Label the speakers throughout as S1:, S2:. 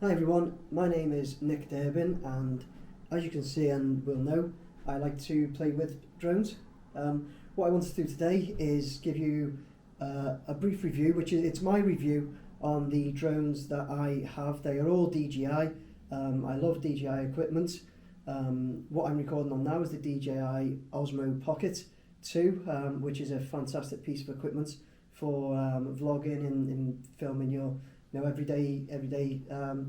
S1: Hi everyone, my name is Nick Durbin, and as you can see and will know, I like to play with drones. What I want to do today is give you a brief review, it's my review on the drones that I have. They are all DJI. I love DJI equipment. What I'm recording on now is the DJI Osmo Pocket 2, which is a fantastic piece of equipment for vlogging and filming your everyday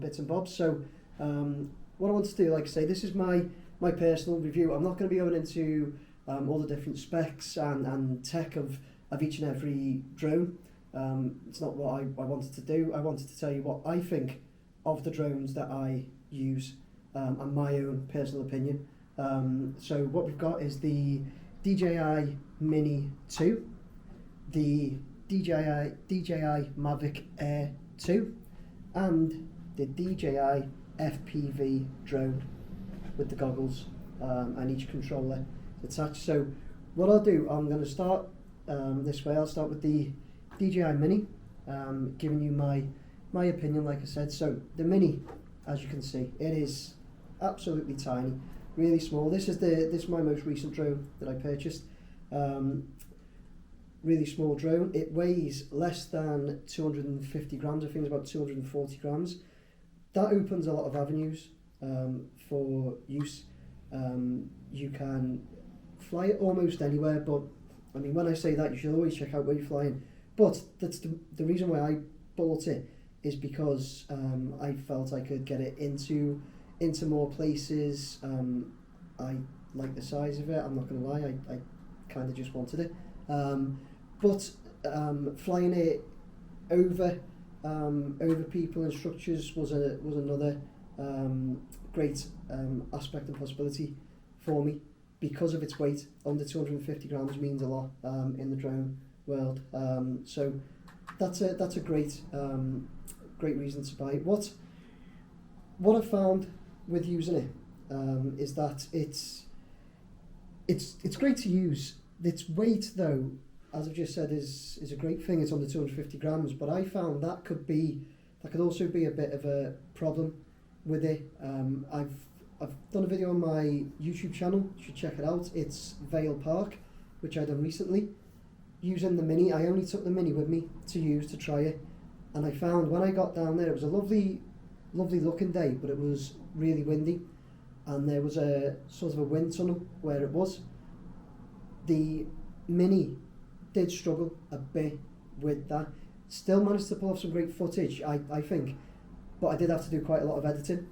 S1: bits and bobs. So what I want to do, like I say, this is my personal review. I'm not going to be going into all the different specs and tech of each and every drone. It's not what I wanted to do. I wanted to tell you what I think of the drones that I use and my own personal opinion. So what we've got is the DJI Mini 2, the DJI Mavic Air 2, and the DJI FPV drone with the goggles and each controller attached. So what I'll do, I'm going to start this way. I'll start with the DJI Mini, giving you my opinion, like I said. So the Mini, as you can see, it is absolutely tiny, really small. This is my most recent drone that I purchased. Really small drone. It weighs less than 250 grams. I think it's about 240 grams. That opens a lot of avenues for use. You can fly it almost anywhere, but I mean, when I say that, you should always check out where you're flying. But that's the reason why I bought it, is because I felt I could get it into more places. I like the size of it. I'm not going to lie. I kind of just wanted it. But flying it over people and structures was another great aspect and possibility for me, because of its weight. Under 250 grams means a lot in the drone world. So that's a great reason to buy it. What I found with using it is that it's great to use. Its weight, though, as I've just said, is a great thing. It's under 250 grams, but I found that could also be a bit of a problem with it. I've done a video on my YouTube channel. You should check it out. It's Vale Park, which I done recently using the Mini. I only took the Mini with me to try it, and I found when I got down there, it was a lovely looking day, but it was really windy, and there was a sort of a wind tunnel where it was. The Mini did struggle a bit with that. Still managed to pull off some great footage, I think, but I did have to do quite a lot of editing.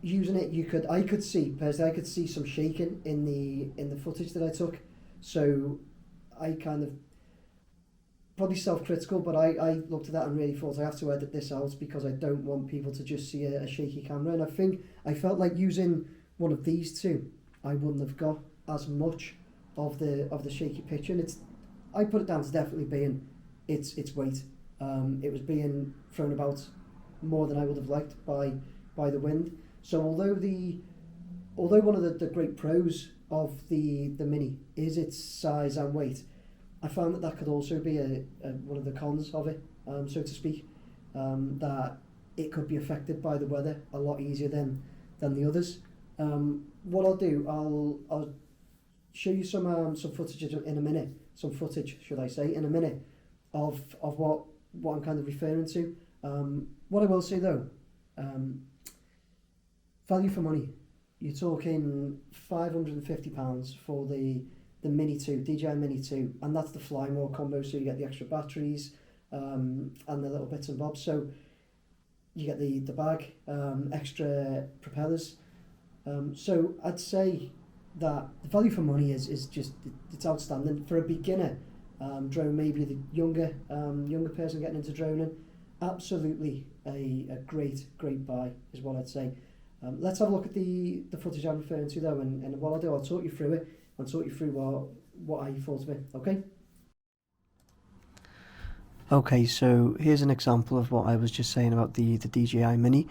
S1: Using it, I could see some shaking in the footage that I took. So I kind of, probably self-critical, but I looked at that and really thought I have to edit this out, because I don't want people to just see a shaky camera. And I felt like using one of these two, I wouldn't have got as much of the shaky picture. And I put it down to definitely being its weight. It was being thrown about more than I would have liked by the wind. So although one of the great pros of the Mini is its size and weight, I found that could also be one of the cons of it, so to speak. That it could be affected by the weather a lot easier than the others. What I'll do, I'll show you some footage in a minute. Some footage, should I say, in a minute of what I'm kind of referring to. What I will say though, value for money. You're talking £550 for the Mini 2, DJI Mini 2, and that's the fly more combo. So you get the extra batteries and the little bits and bobs. So you get the bag, extra propellers. So I'd say that the value for money is just, it's outstanding for a beginner drone, maybe the younger person getting into droning. Absolutely a great buy is what I'd say. Let's have a look at the footage I'm referring to though, and what I'll do, I'll talk you through it and talk you through what I thought of it. Okay, so here's an example of what I was just saying about the DJI Mini.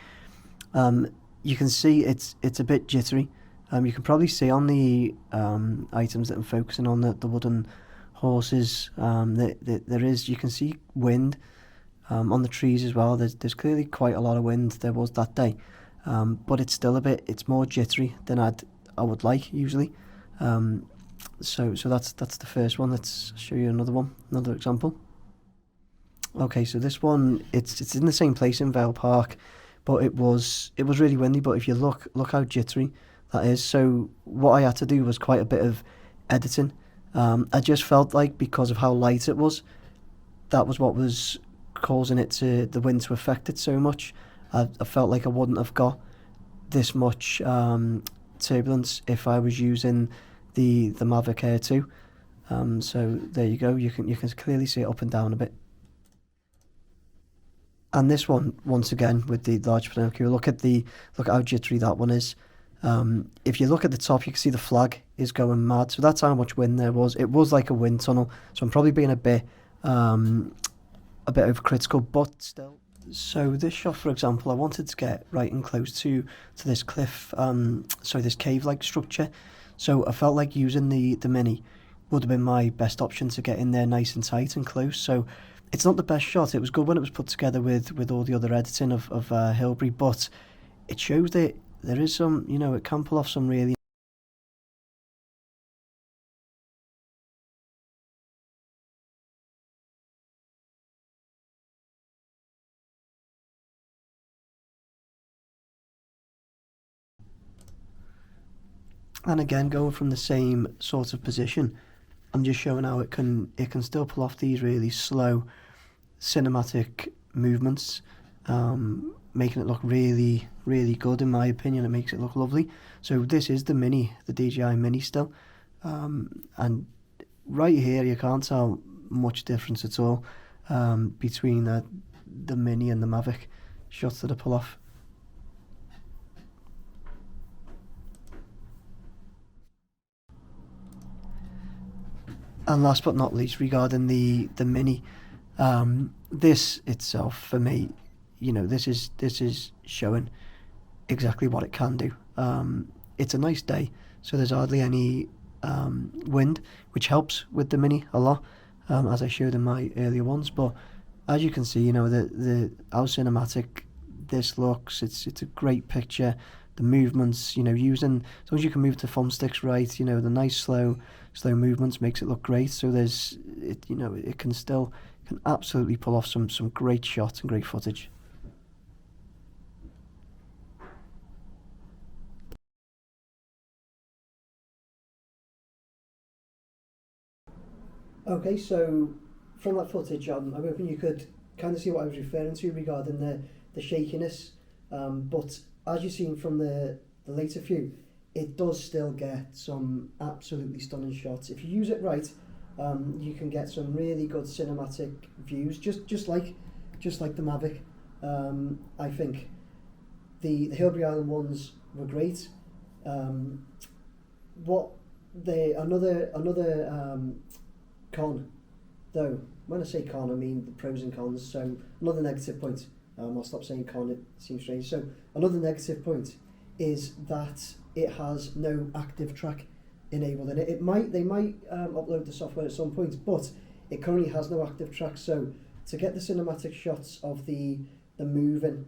S1: You can see it's a bit jittery. You can probably see on the items that I'm focusing on, the wooden horses, there is, you can see wind.
S2: on the trees as well. There's clearly quite a lot of wind. There was that day, but it's still it's more jittery than I would like usually. So that's the first one. Let's show you another example. Okay, so this one, it's in the same place in Vale Park, but it was really windy. But if you look how jittery that is. So what I had to do was quite a bit of editing. I just felt like because of how light it was, that was what was causing the wind to affect it so much. I felt like I wouldn't have got this much turbulence if I was using the Mavic Air 2. So there you go. You can clearly see it up and down a bit. And this one, once again, with the large binocular, look at how jittery that one is. If you look at the top, you can see the flag is going mad. So that's how much wind there was. It was like a wind tunnel. So I'm probably being a bit overcritical, but still. So this shot, for example, I wanted to get right and close to this cliff, this cave-like structure. So I felt like using the Mini would have been my best option to get in there nice and tight and close. So it's not the best shot. It was good when it was put together with all the other editing of Hilbury, but it shows that there is some, it can pull off some really. And again, going from the same sort of position, I'm just showing how it can still pull off these really slow cinematic movements, making it look really, really good in my opinion. It makes it look lovely. So this is the DJI Mini still, and right here you can't tell much difference at all between the Mini and the Mavic shots that I pull off. And last but not least, regarding the Mini, this itself for me, this is showing exactly what it can do. It's a nice day, so there's hardly any wind, which helps with the Mini a lot, as I showed in my earlier ones. But as you can see, the how cinematic this looks. It's a great picture. The movements, using, as long as you can move the thumbsticks right, the nice slow movements makes it look great. So it can absolutely pull off some great shots and great footage.
S1: Okay, so from that footage, I'm hoping you could kind of see what I was referring to regarding the shakiness. But as you've seen from the later view, it does still get some absolutely stunning shots. If you use it right, you can get some really good cinematic views, just like the Mavic. I think the Hilbury Island ones were great. Another con, though, when I say con, I mean the pros and cons. So another negative point. I'll stop saying con, it seems strange. So another negative point is that it has no active track enabled in it. They might upload the software at some point, but it currently has no active track. So to get the cinematic shots of the moving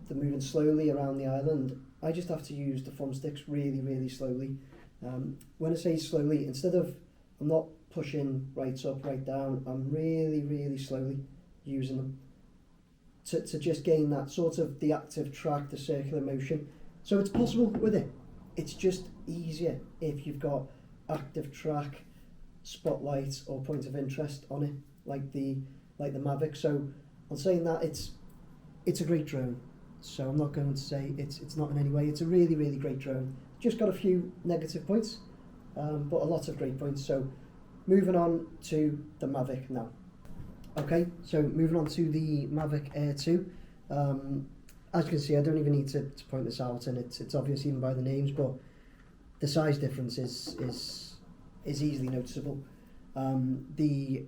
S1: moving slowly around the island, I just have to use the thumbsticks really, really slowly. When I say slowly, I'm not pushing right up, right down. I'm really, really slowly using them to just gain that sort of the active track, the circular motion. So it's possible with it. It's just easier if you've got active track, spotlight or point of interest on it, like the Mavic. So I'm saying that it's a great drone. So I'm not going to say it's not in any way. It's a really, really great drone. Just got a few negative points, but a lot of great points. So moving on to the Mavic now. Okay, so moving on to the Mavic Air 2. As you can see, I don't even need to point this out, and it's obvious even by the names, but the size difference is easily noticeable. The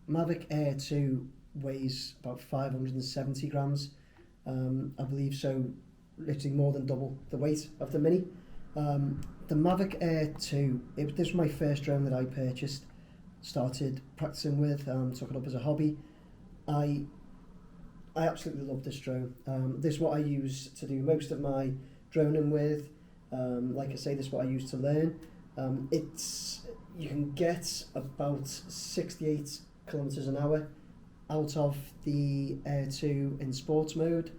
S1: Mavic Air 2 weighs about 570 grams, I believe, so literally more than double the weight of the Mini. The Mavic Air 2, this was my first drone that I purchased, started practicing with, took it up as a hobby. I absolutely love this drone. This is what I use to do most of my droning with. Like I say, this is what I use to learn. You can get about 68 kilometers an hour out of the Air 2 in sports mode,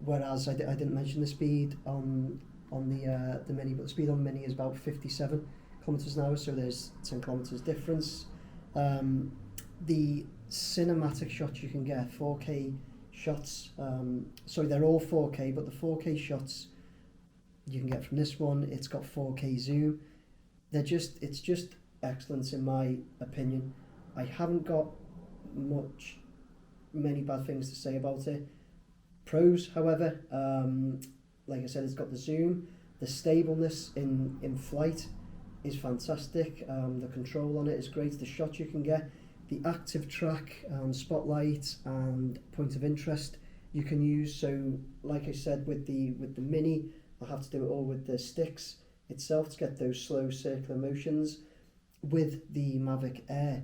S1: whereas I didn't mention the speed on the Mini, but the speed on the Mini is about 57 kilometers an hour, so there's 10 kilometers difference. The cinematic shots you can get, 4K shots, sorry, they're all 4K, but the 4K shots you can get from this one, it's got 4K zoom. It's just excellent in my opinion. I haven't got many bad things to say about it. Pros, however, like I said, it's got the zoom, the stableness in flight is fantastic, the control on it is great, the shots you can get, the active track, spotlight and point of interest you can use. So like I said, with the Mini, I have to do it all with the sticks itself to get those slow circular motions. With the Mavic Air,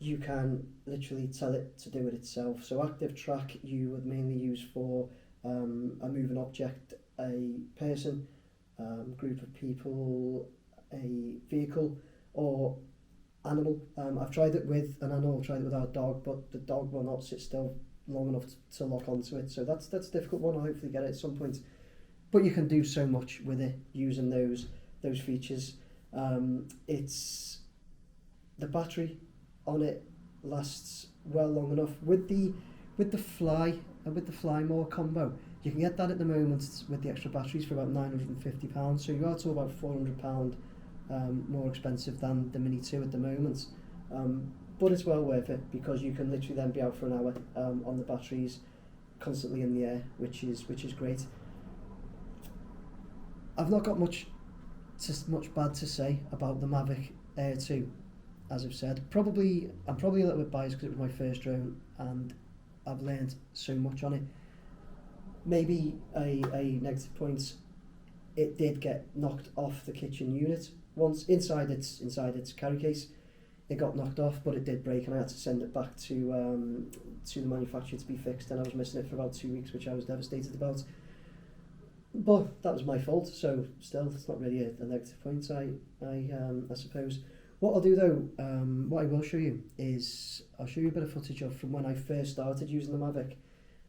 S1: you can literally tell it to do it itself. So active track you would mainly use for a moving object, a person, group of people, a vehicle or animal. I've tried it with an animal, I've tried it with our dog, but the dog will not sit still long enough to lock onto it. So that's a difficult one. I'll hopefully get it at some point. But you can do so much with it using those features. It's the battery on it lasts well long enough. With the Fly and with the Fly More combo, you can get that at the moment with the extra batteries for about £950. So you are to about £400 more expensive than the Mini 2 at the moment. But it's well worth it because you can literally then be out for an hour on the batteries, constantly in the air, which is great. I've not got much bad to say about the Mavic Air 2, as I've said. I'm probably a little bit biased because it was my first drone and I've learned so much on it. Maybe a negative point, it did get knocked off the kitchen unit once inside its carry case. It got knocked off, but it did break and I had to send it back to the manufacturer to be fixed, and I was missing it for about 2 weeks, which I was devastated about. But that was my fault, so still, it's not really a negative point, I suppose. What I'll do though, what I will show you is, I'll show you a bit of footage of from when I first started using the Mavic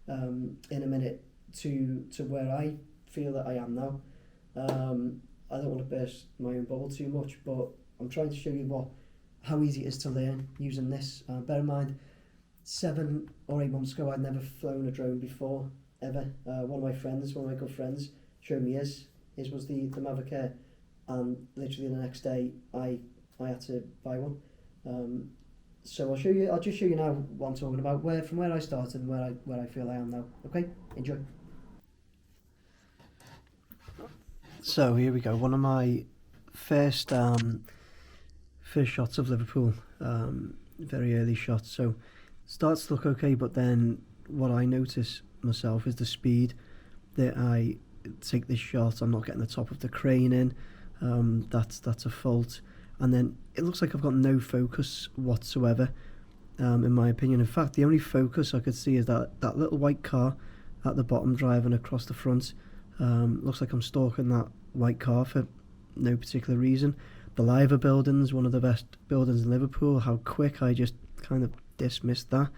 S1: in a minute to where I feel that I am now. I don't want to burst my own bubble too much, but I'm trying to show you how easy it is to learn using this. Bear in mind, 7 or 8 months ago I'd never flown a drone before, ever. One of my good friends showed me his was the Mavic Air, and literally the next day I had to buy one. So I'll just show you now what I'm talking about, from where I started and where I feel I am now. Okay, enjoy.
S2: So here we go, one of my first shots of Liverpool, very early shots. So starts to look okay, but then what I notice myself is the speed that I take this shot. I'm not getting the top of the crane in. That's a fault. And then it looks like I've got no focus whatsoever, in my opinion. In fact, the only focus I could see is that little white car at the bottom driving across the front. Looks like I'm stalking that white car for no particular reason. The Liver building's one of the best buildings in Liverpool. How quick I just kind of dismissed that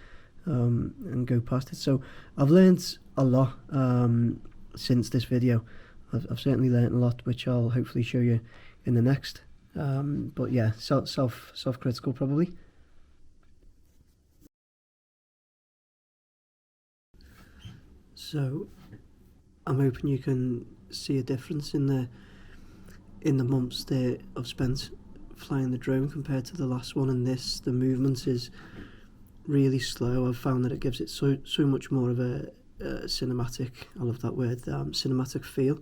S2: and go past it. So I've learned a lot since this video. I've certainly learned a lot, which I'll hopefully show you in the next. But yeah, self-critical probably. So I'm hoping you can see a difference in the months that I've spent flying the drone compared to the last one, and the movement is really slow. I've found that it gives it so much more of a cinematic, I love that word, cinematic feel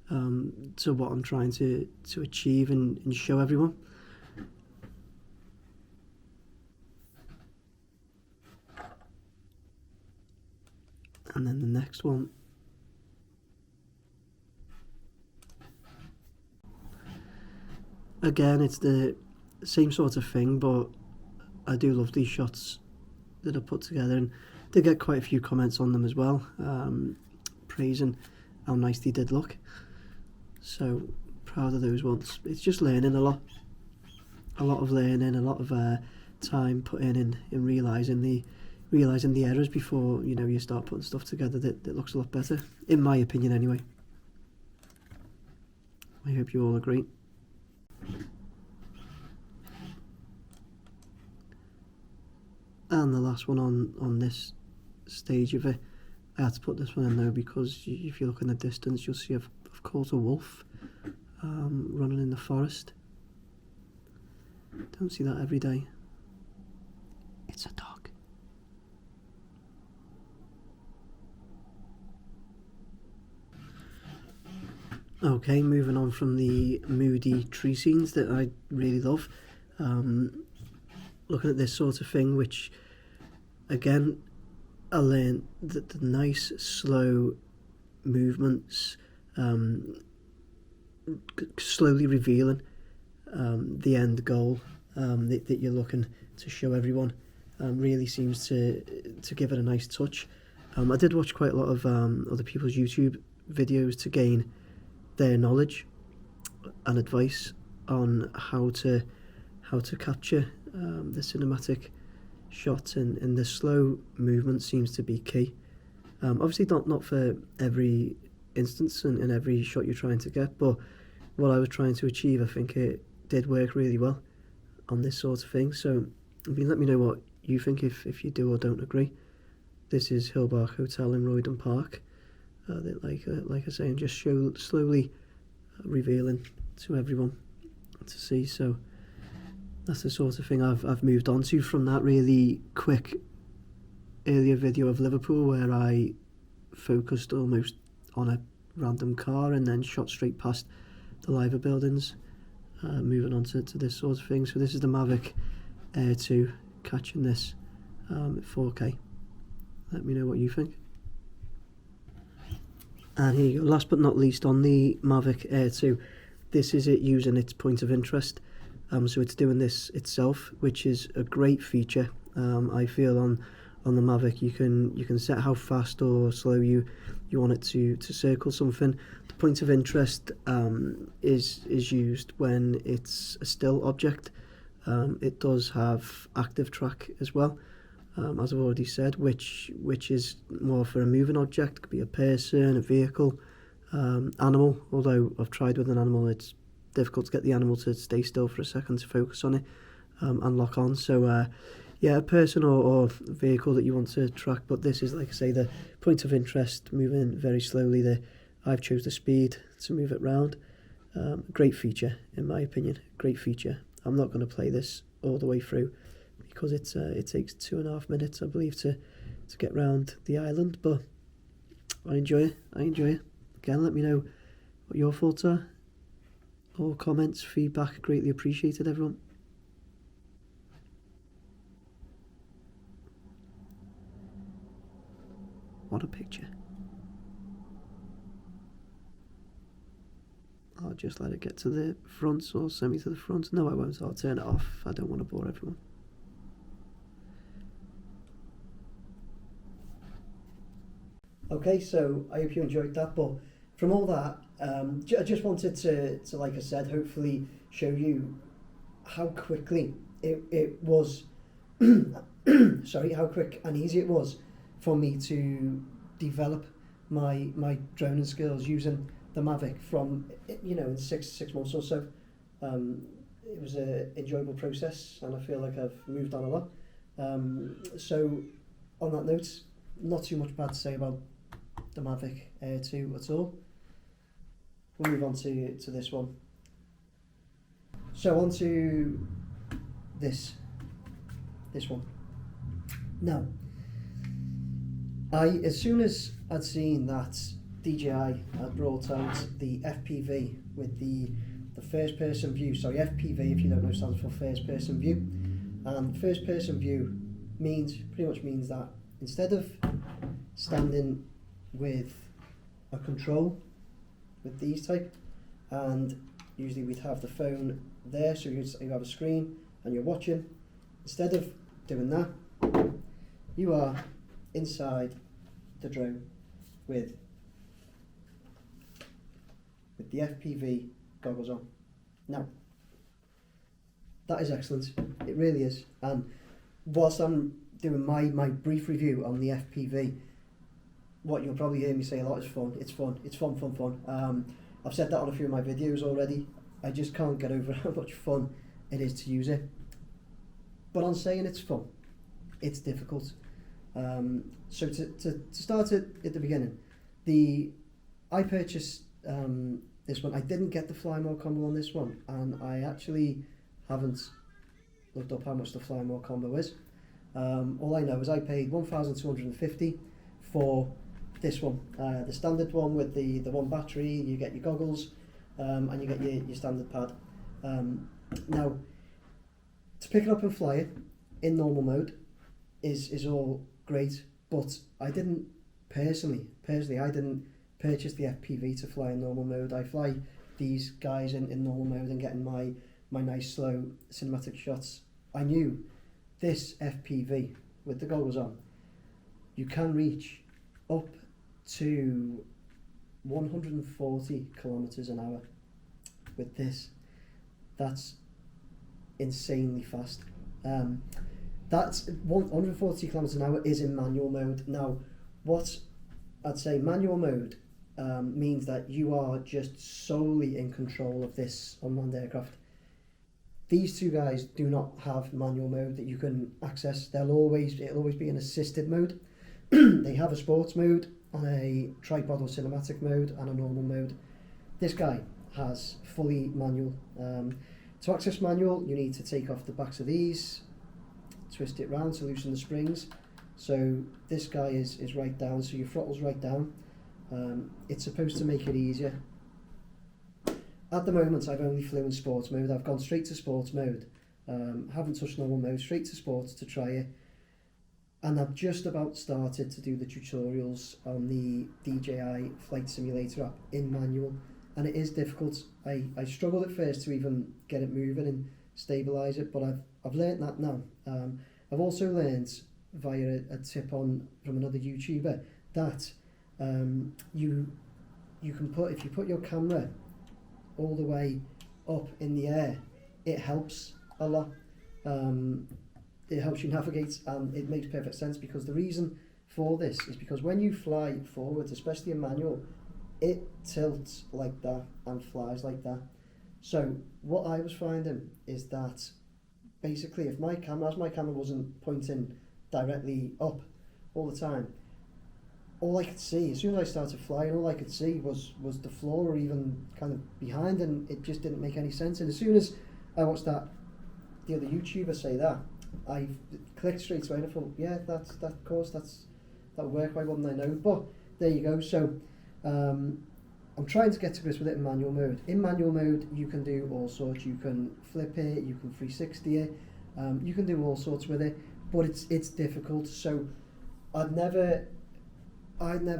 S2: to what I'm trying to achieve and show everyone. And then the next one. Again, it's the same sort of thing, but I do love these shots that I put together, and did get quite a few comments on them as well, praising how nice they did look. So proud of those ones. It's just learning a lot of learning, a lot of time put in realising the errors before you start putting stuff together that looks a lot better, in my opinion anyway. I hope you all agree. And the last one on this stage of it, I had to put this one in though, because if you look in the distance you'll see I've caught a wolf running in the forest. Don't see that every day. It's a dog. Okay, moving on from the moody tree scenes that I really love. Looking at this sort of thing, which again I learned that the nice slow movements, slowly revealing the end goal that you're looking to show everyone, really seems to give it a nice touch. I did watch quite a lot of other people's YouTube videos to gain their knowledge and advice on how to capture the cinematic shots, and the slow movement seems to be key. Obviously not for every instance and every shot you're trying to get, but what I was trying to achieve, I think it did work really well on this sort of thing. So let me know what you think, if you do or don't agree. This is Hillbark Hotel in Roydon Park, that like I say, I'm just slowly revealing to everyone to see. So that's the sort of thing I've moved on to from that really quick earlier video of Liverpool, where I focused almost on a random car and then shot straight past the Liver buildings, moving on to this sort of thing. So this is the Mavic Air 2 catching this at 4K. Let me know what you think. And here you go, last but not least, on the Mavic Air 2, this is it using its point of interest. So it's doing this itself, which is a great feature. I feel on the Mavic you can set how fast or slow you want it to circle something. The point of interest is used when it's a still object. It does have active track as well, as I've already said, which is more for a moving object. It could be a person, a vehicle, animal. Although I've tried with an animal, it's difficult to get the animal to stay still for a second to focus on it and lock on. So yeah, a person or vehicle that you want to track, but this is, like I say, the point of interest, moving very slowly. I've chose the speed to move it round. Great feature, in my opinion, great feature. I'm not going to play this all the way through because it takes 2.5 minutes, I believe, to get round the island, but I enjoy it. Again, let me know what your thoughts are. All comments, feedback, greatly appreciated, everyone. What a picture. I'll just let it get to the front, or semi to the front. No, I won't. I'll turn it off. I don't want to bore everyone. Okay, so I hope you enjoyed that, but from all that, I just wanted to, like I said, hopefully show you how quickly it was, sorry, how quick and easy it was for me to develop my droning skills using the Mavic from, in six months or so. It was an enjoyable process, and I feel like I've moved on a lot. So on that note, not too much bad to say about the Mavic Air 2 at all. We'll move on to this one. So on to this one. Now, as soon as I'd seen that DJI had brought out the FPV with the first person view, sorry, FPV, if you don't know, stands for first person view, and first person view pretty much means that instead of standing with a control with these type, and usually we'd have the phone there, so you have a screen and you're watching. Instead of doing that,
S1: You are inside the drone with the FPV goggles on. Now, that is excellent. It really is. And whilst I'm doing my brief review on the FPV, what you'll probably hear me say a lot is fun. It's fun. It's fun. I've said that on a few of my videos already. I just can't get over how much fun it is to use it. But on saying it's fun, it's difficult. So to start at the beginning, I purchased this one. I didn't get the Fly More combo on this one, and I actually haven't looked up how much the Fly More combo is. All I know is I paid $1,250 for this one, the standard one with the one battery. You get your goggles, and you get your standard pad. Now, to pick it up and fly it in normal mode is all great, but I didn't personally I didn't purchase the FPV to fly in normal mode. I fly these guys in normal mode and getting my nice slow cinematic shots. I knew this FPV with the goggles on, you can reach up to 140 kilometers an hour with this. That's insanely fast. That's 140 kilometers an hour is in manual mode. Now, what I'd say manual mode means that you are just solely in control of this unmanned aircraft. These two guys do not have manual mode that you can access. It'll always be an assisted mode. They have a sports mode and a tripod or cinematic mode and a normal mode. This guy has fully manual. To access manual, you need to take off the backs of these, twist it round to loosen the springs. So this guy is right down, so your throttle's right down. It's supposed to make it easier. At the moment, I've only flew in sports mode. I've gone straight to sports mode. Haven't touched normal mode, straight to sports to try it. And I've just about started to do the tutorials on the DJI Flight Simulator app in manual. And it is difficult. I struggled at first to even get it moving and stabilise it, but I've learnt that now. I've also learnt via a tip from another YouTuber that you can if you put your camera all the way up in the air, it helps a lot. It helps you navigate, and it makes perfect sense, because the reason for this is because when you fly forwards, especially in manual, it tilts like that and flies like that. So what I was finding is that basically if my camera wasn't pointing directly up all the time, all I could see, as soon as I started flying, all I could see was the floor, or even kind of behind, and it just didn't make any sense. And as soon as I watched the other YouTuber say that, I clicked straight away and I thought, yeah, of course that'll work, why wouldn't I know? But there you go. So I'm trying to get to grips with it in manual mode. In manual mode, you can do all sorts. You can flip it, you can 360 it, you can do all sorts with it, but it's difficult. So I'd never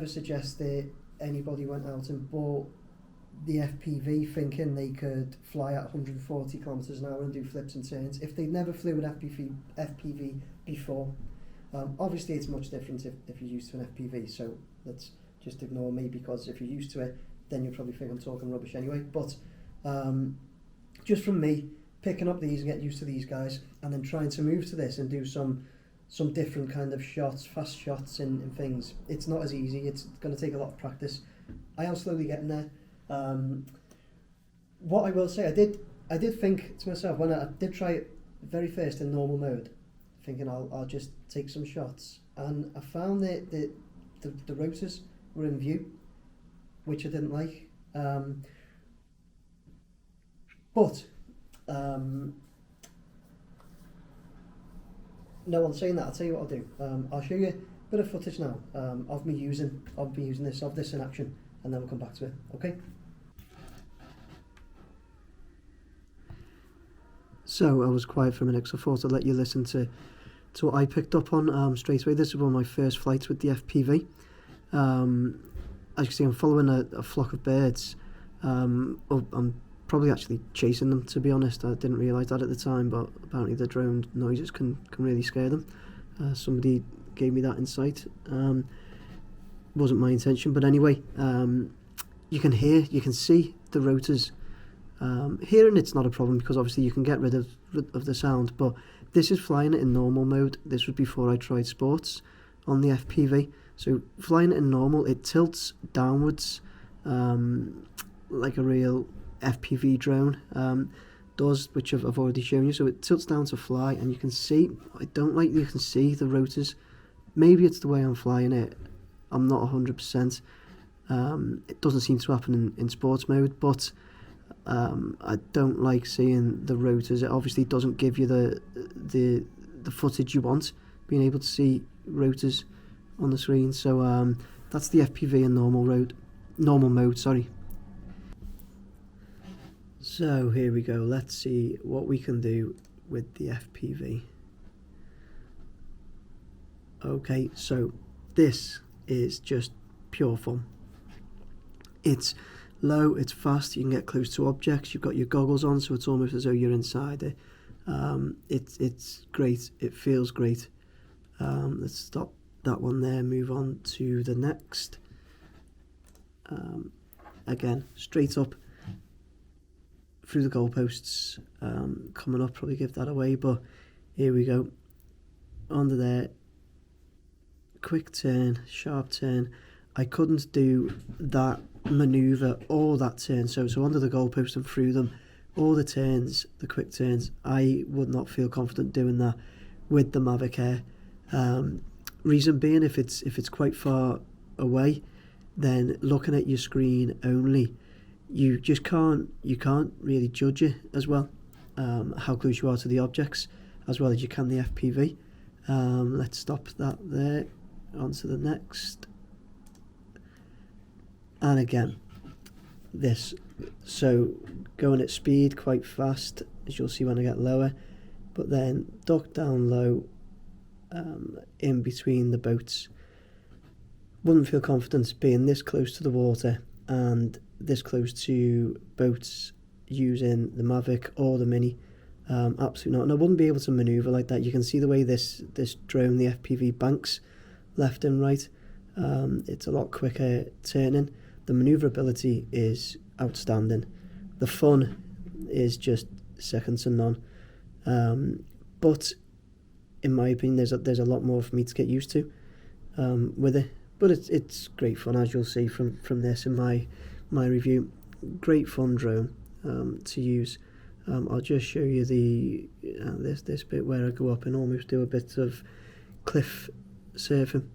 S1: suggest that anybody went out and bought the FPV thinking they could fly at 140 kilometers an hour and do flips and turns if they'd never flew an FPV before. Obviously, it's much different if you're used to an FPV, so let's just ignore me, because if you're used to it, then you'll probably think I'm talking rubbish anyway. But just from me, picking up these and getting used to these guys, and then trying to move to this and do some different kind of shots, fast shots and things, it's not as easy. It's going to take a lot of practice. I am slowly getting there. What I will say, I did think to myself when I did try it very first in normal mode, thinking I'll just take some shots, and I found that the rotors were in view, which I didn't like. But no one's saying that. I'll tell you what I'll do. I'll show you a bit of footage now of me using this in action, and then we'll come back to it. Okay. So I was quiet for a minute because I thought I'd let you listen to what I picked up on straight away. This is one of my first flights with the FPV. As you can see, I'm following a flock of birds. I'm probably actually chasing them, to be honest. I didn't realise that at the time, but apparently the drone noises can really scare them. Somebody
S2: gave me that insight. Wasn't my intention, but anyway, you can hear, you can see the rotors. Hearing it's not a problem because obviously you can get rid of the sound, but this is flying it in normal mode. This was before I tried sports on the FPV. So flying it in normal, it tilts downwards like a real FPV drone does, which I've already shown you. So it tilts down to fly, and you can see, I don't like you can see the rotors. Maybe it's the way I'm flying it. I'm not 100%. It doesn't seem to happen in sports mode, but I don't like seeing the rotors. It obviously doesn't give you the footage you want, being able to see rotors on the screen. So that's the FPV in normal mode. Sorry. So here we go. Let's see what we can do with the FPV. Okay, so this is just pure fun. It's low, it's fast, you can get close to objects, you've got your goggles on, so it's almost as though you're inside it. It's great, it feels great. Let's stop that one there, move on to the next. Again, straight up through the goalposts, coming up, probably give that away, but here we go. Under there, quick turn, sharp turn. I couldn't do that manoeuvre or that turn, so under the goalpost and through them, all the turns, the quick turns, I would not feel confident doing that with the Mavic Air. Reason being, if it's quite far away, then looking at your screen only, you can't really judge it as well, how close you are to the objects, as well as you can the FPV. Let's stop that there, on to the next. And again, this, so going at speed quite fast, as you'll see when I get lower, but then duck down low, in between the boats. Wouldn't feel confident being this close to the water and this close to boats using the Mavic or the Mini. Absolutely not. And I wouldn't be able to manoeuvre like that. You can see the way this drone, the FPV, banks left and right. It's a lot quicker turning. The manoeuvrability is outstanding. The fun is just second to none. But in my opinion, there's a lot more for me to get used to with it. But it's great fun, as you'll see from this in my review. Great fun drone to use. I'll just show you this bit where I go up and almost do a bit of cliff surfing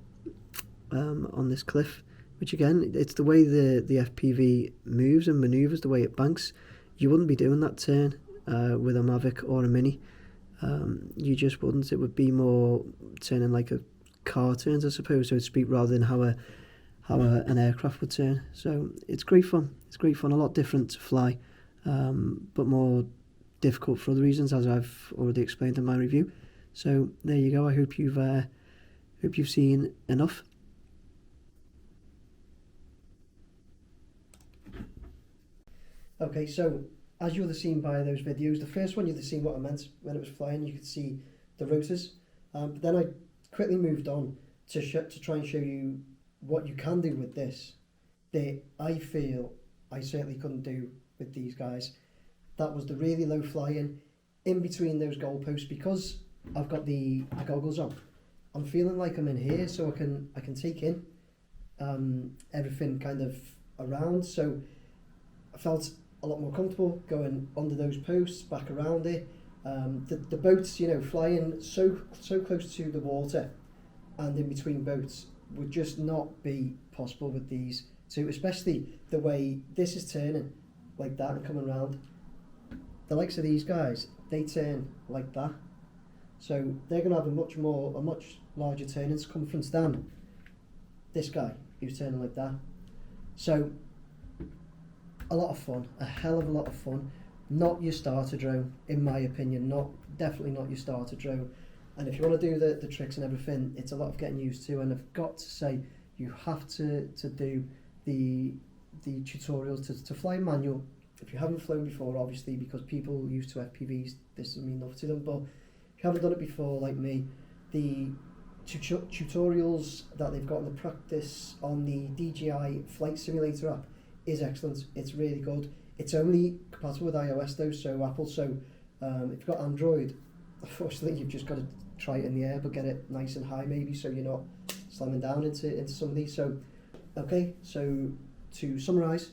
S2: on this cliff, which again, it's the way the FPV moves and manoeuvres, the way it banks. You wouldn't be doing that turn with a Mavic or a Mini. You just wouldn't. It would be more turning like a car turns, I suppose, so to speak, rather than how an aircraft would turn. So it's great fun. It's great fun. A lot different to fly, but more difficult for other reasons, as I've already explained in my review. So there you go. I hope you've seen enough.
S1: Okay, so as you'll have seen by those videos, the first one you'll have seen what I meant when it was flying. You could see the rotors, but then I quickly moved on to try and show you what you can do with this that I feel I certainly couldn't do with these guys. That was the really low flying in between those goalposts. Because I've got the goggles on, I'm feeling like I'm in here, so I can take in everything kind of around. So I felt a lot more comfortable going under those posts, back around it. The boats, flying so close to the water and in between boats would just not be possible with these two, especially the way this is turning like that and coming around. The likes of these guys, they turn like that, so they're going to have a much larger turning circumference than this guy who's turning like that. So a lot of fun, a hell of a lot of fun. Not your starter drone, in my opinion. Definitely not your starter drone. And if you want to do the tricks and everything, it's a lot of getting used to. And I've got to say, you have to do the tutorials to fly manual. If you haven't flown before, obviously, because people used to FPVs, this doesn't mean nothing to them. But if you haven't done it before, like me, the tutorials that they've got in the practice on the DJI Flight Simulator app is excellent. It's really good. It's only compatible with iOS though, so Apple. So if you've got Android, unfortunately you've just got to try it in the air, but get it nice and high maybe, so you're not slamming down into some of these. So okay, so to summarise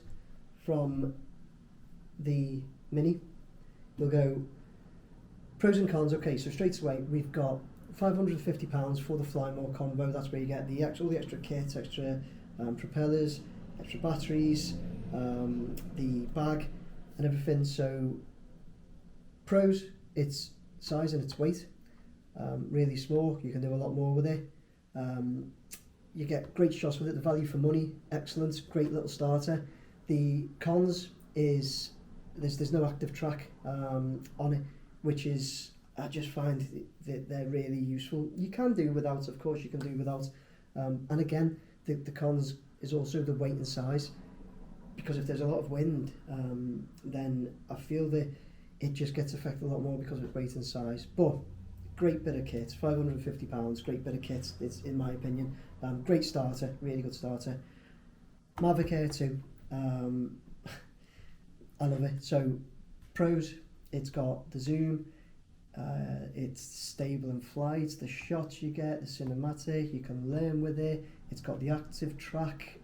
S1: from the Mini, we'll go pros and cons. Okay, so straight away we've got £550 for the Fly More combo. That's where you get all the extra kit, extra propellers, extra batteries, the bag and everything. So pros, its size and its weight, really small. You can do a lot more with it. You get great shots with it. The value for money, excellent, great little starter. The cons is there's no active track on it, which is, I just find that they're really useful. You can do without, of course you can do without, and again the cons is also the weight and size, because if there's a lot of wind, then I feel that it just gets affected a lot more because of its weight and size. But great bit of kit, £550, great bit of kit, it's in my opinion. Great starter, really good starter. Mavic Air 2, I love it. So pros, it's got the zoom, it's stable in flight, the shots you get, the cinematic, you can learn with it. It's got the active track,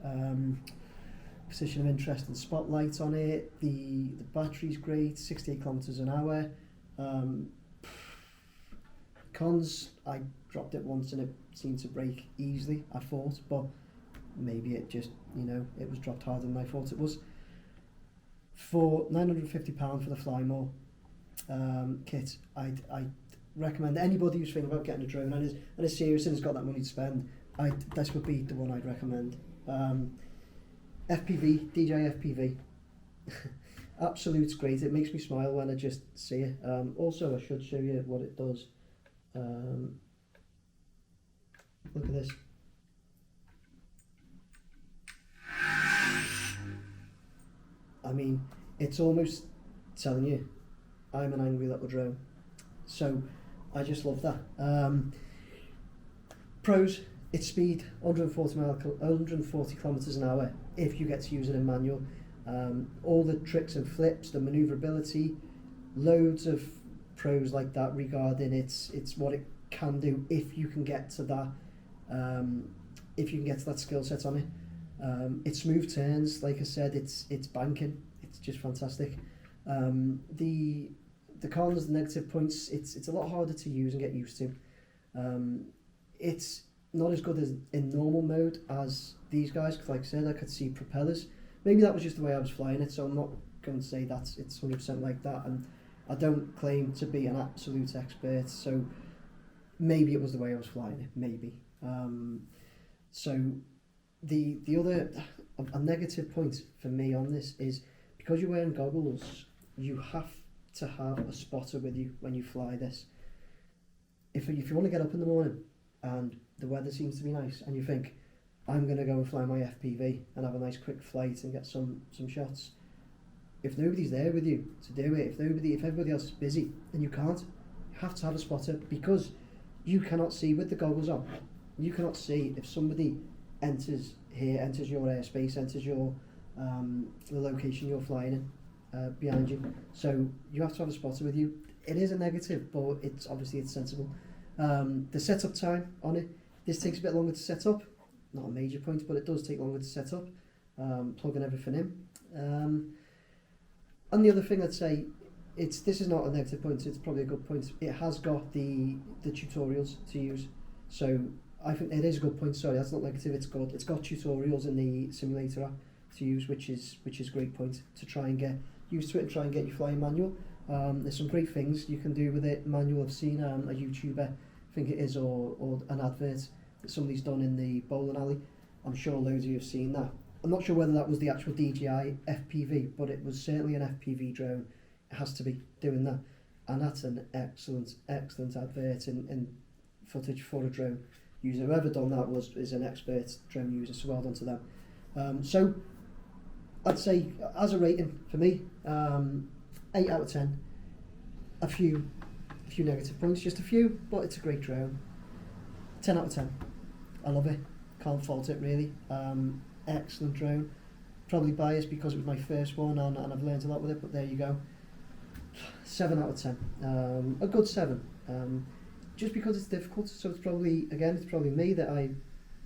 S1: position of interest and spotlight on it. The battery's great, 68 kilometers an hour. Cons, I dropped it once and it seemed to break easily, I thought, but maybe it just, it was dropped harder than I thought it was. For £950 for the Fly More kit, I'd recommend anybody who's thinking about getting a drone and is serious and has got that money to spend, this would be the one I'd recommend. FPV, DJI FPV, absolute great. It makes me smile when I just see it. Also, I should show you what it does. Look at this. I mean, it's almost telling you I'm an angry little drone. So I just love that. Pros, its speed, 140 kilometers an hour if you get to use it in manual. All the tricks and flips, the maneuverability, loads of pros like that regarding it's what it can do if you can get to that skill set on it. It's smooth turns, like I said, it's banking, it's just fantastic. The cons, the negative points, it's a lot harder to use and get used to. It's not as good as in normal mode as these guys, because like I said, I could see propellers. Maybe that was just the way I was flying it, so I'm not going to say that it's 100% like that, and I don't claim to be an absolute expert, so maybe it was the way I was flying it, maybe. So the other a negative point for me on this is, because you're wearing goggles, you have to have a spotter with you when you fly this. If you want to get up in the morning and the weather seems to be nice and you think, I'm going to go and fly my FPV and have a nice quick flight and get some shots, if nobody's there with you to do it, if everybody else is busy, then you can't. You have to have a spotter, because you cannot see with the goggles on. You cannot see if somebody enters your airspace, enters your the location you're flying in behind you. So you have to have a spotter with you. It is a negative, but it's sensible. The setup time on it, this takes a bit longer to set up. Not a major point, but it does take longer to set up. Plugging everything in. And the other thing I'd say, this is not a negative point, it's probably a good point. It has got the tutorials to use, so I think it is a good point. Sorry, that's not negative, it's good. It's got tutorials in the simulator app to use, which is a great point, to try and get used to it and try and get you flying manual. There's some great things you can do with it manual. I've seen a YouTuber, I think it is, or an advert that somebody's done in the bowling alley. I'm sure loads of you have seen that. I'm not sure whether that was the actual DJI FPV, but it was certainly an FPV drone. It has to be doing that, and that's an excellent advert in footage for a drone user. Whoever done that is an expert drone user, so well done to them. So I'd say, as a rating for me, 8 out of 10. A few negative points, just a few, but it's a great drone. 10 out of 10. I love it. Can't fault it really. Excellent drone. Probably biased because it was my first one and I've learned a lot with it, but there you go. 7 out of 10. A good 7. Just because it's difficult, so it's probably me that I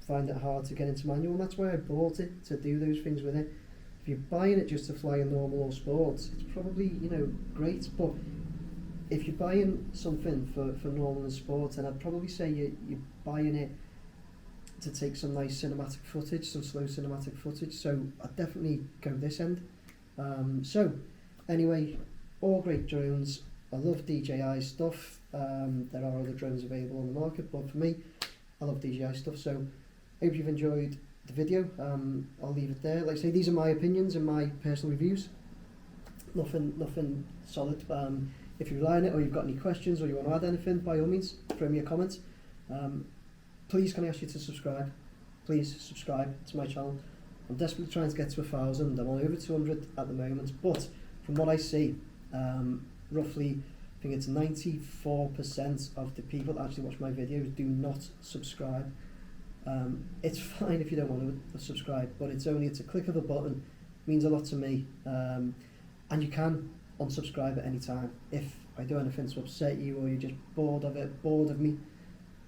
S1: find it hard to get into manual, and that's why I bought it, to do those things with it. If you're buying it just to fly a normal or sports, it's probably, great, but if you're buying something for normal and sports, then I'd probably say you're buying it to take some nice cinematic footage, some slow cinematic footage, so I'd definitely go this end. So, anyway, all great drones. I love DJI stuff. There are other drones available on the market, but for me, I love DJI stuff, so hope you've enjoyed the video. I'll leave it there. Like I say, these are my opinions and my personal reviews. Nothing solid. If you rely on it or you've got any questions or you want to add anything, by all means, throw me a comment. Please can I ask you to subscribe? Please subscribe to my channel. I'm desperately trying to get to 1,000. I'm on over 200 at the moment, but from what I see, roughly, I think it's 94% of the people that actually watch my videos do not subscribe. It's fine if you don't want to subscribe, but it's a click of a button. It means a lot to me, and you can unsubscribe at any time. If I do anything to upset you or you're just bored of me,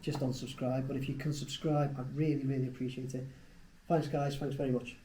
S1: just unsubscribe. But if you can subscribe, I really, really appreciate it. Thanks guys, thanks very much.